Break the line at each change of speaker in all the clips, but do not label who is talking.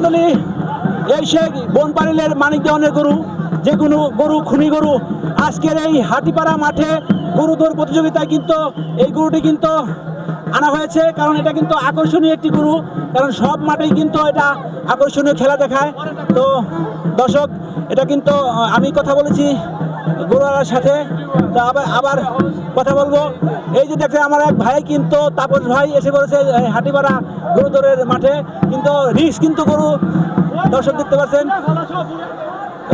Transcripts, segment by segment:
মন্ডলী, এই সেই বনপাড়িলের মানিক দেওয়ানের গরু, যে কোনো গরু খুনি গরু আজকের এই হাটিপাড়া মাঠে গরু দৌড় প্রতিযোগিতায় কিন্তু এই গরুটি কিন্তু আনা হয়েছে। কারণ এটা কিন্তু আকর্ষণীয় একটি গরু, কারণ সব মাঠেই কিন্তু এটা আকর্ষণীয় খেলা দেখায়। তো দর্শক, এটা কিন্তু আমি কথা বলেছি গরুওয়ালার সাথে, তো আবার কথা বলবো। এই যে দেখে আমার এক ভাই কিন্তু তাপস ভাই এসে করেছে হাটিপাড়া গরু দৌড়ের মাঠে, কিন্তু রিস্ক কিন্তু গরু দর্শক দেখতে পাচ্ছেন।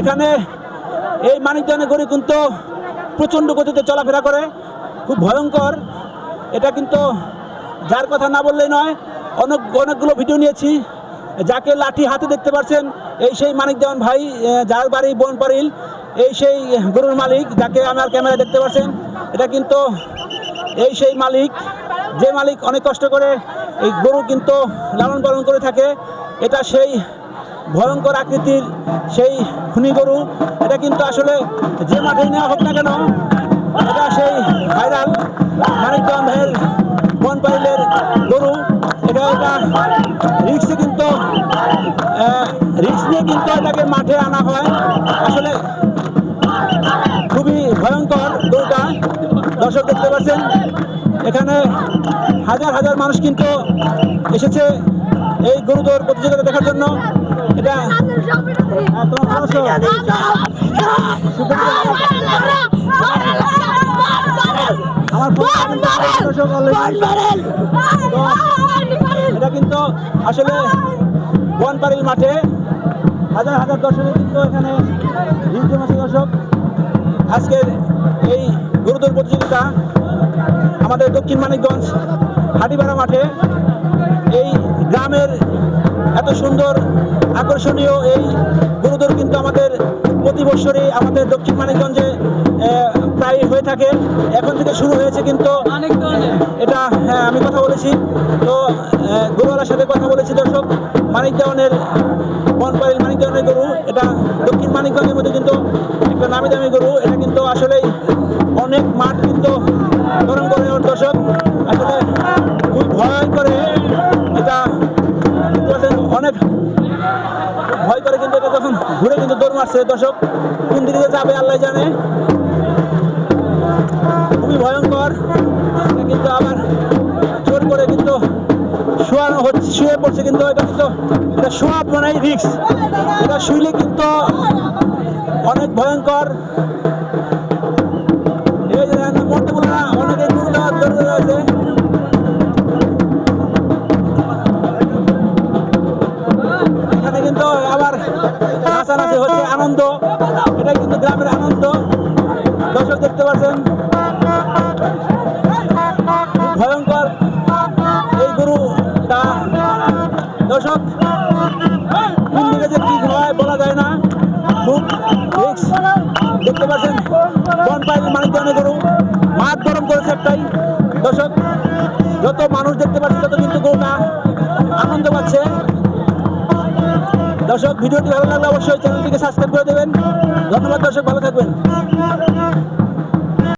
এখানে এই মানিক দেওয়ানের গরু কিন্তু প্রচণ্ড গতিতে চলাফেরা করে, খুব ভয়ঙ্কর। এটা কিন্তু যার কথা না বললেই নয়। অনেকগুলো ভিডিও নিয়েছি। যাকে লাঠি হাতে দেখতে পাচ্ছেন এই সেই মানিক দেওয়ান ভাই, যার বাড়ি বনপাড়িল, এই সেই গরুর মালিক যাকে আমার ক্যামেরায় দেখতে পাচ্ছেন। এটা কিন্তু এই সেই মালিক, যে মালিক অনেক কষ্ট করে এই গরু কিন্তু লালন পালন করে থাকে। এটা সেই ভয়ঙ্কর আকৃতির সেই খুনি গরু। এটা কিন্তু আসলে যে মাঠে নেওয়া হোক না কেন, এটা সেই ভাইরাল মানিক দেওয়ান ভাইয়ের বনপাড়িলের গরু। এটা রিক্সে কিন্তু রিক্স নিয়ে কিন্তু এটাকে মাঠে আনা হয়। আসলে খুবই ভয়ঙ্কর গরুটা, দর্শক দেখতে পাচ্ছেন। এখানে হাজার হাজার মানুষ কিন্তু এসেছে এই গরু দৌড় প্রতিযোগিতা দেখার জন্য। এটা এটা কিন্তু আসলে বনপাড়িল মাঠে হাজার হাজার দর্শকের কিন্তু এখানে দর্শক। আজকের এই গরু দৌড় প্রতিযোগিতা আমাদের দক্ষিণ মানিকগঞ্জ হাটিপাড়া মাঠে, এই গ্রামের এত সুন্দর আকর্ষণীয় এই গরু দৌড় কিন্তু আমাদের প্রতি বছরই আমাদের দক্ষিণ মানিকগঞ্জে প্রায় হয়ে থাকে। এখন থেকে শুরু হয়েছে কিন্তু এটা, হ্যাঁ আমি কথা বলেছি, তো গরুওয়ালার সাথে কথা বলেছি দর্শক। মানিক দেওয়ানের বনপাড়িল মানিক দেওয়ানের গরু, এটা দক্ষিণ মানিকগঞ্জের মধ্যে কিন্তু একটা নামি দামি গরু। এটা কিন্তু আসলেই অনেক মাঠ কিন্তু গরম করে দর্শক, আসলে খুব ভয় করে। এটা অনেক ভয় করে কিন্তু এটা যখন ঘুরে কিন্তু দৌড় মারছে দর্শক, কোন দিকে যাবে আল্লাহ জানে। খুবই ভয়ঙ্কর। কিন্তু আবার জোর করে কিন্তু শোয়ানো হচ্ছে, শুয়ে পড়ছে, কিন্তু এটা কিন্তু এটা শোয়া মানে রিক্স। এটা শুইলে কিন্তু অনেক ভয়ঙ্কর। এই যে মরতে বলে না, অনেকে দৌড়ে রয়েছে। এখানে কিন্তু আবার নাচানাচি হচ্ছে, আনন্দ। এটা কিন্তু গ্রামের আনন্দ, দর্শক দেখতে পাচ্ছেন। ভয়ঙ্কর এই গরুটা দর্শক, কোন দিকে যে কি হয় বলা যায় না, খুব রিস্ক। দেখতে পাচ্ছেন বনপাড়িল মানিক দেওয়ানের গরু, মাঠ গরম করেছে একটাই দর্শক। যত মানুষ দেখতে পাচ্ছে তত কিন্তু গরুটা আনন্দ পাচ্ছে। দর্শক, ভিডিওটি ভালো লাগলে অবশ্যই চ্যানেলটিকে সাবস্ক্রাইব করে দেবেন। ধন্যবাদ দর্শক, ভালো থাকবেন।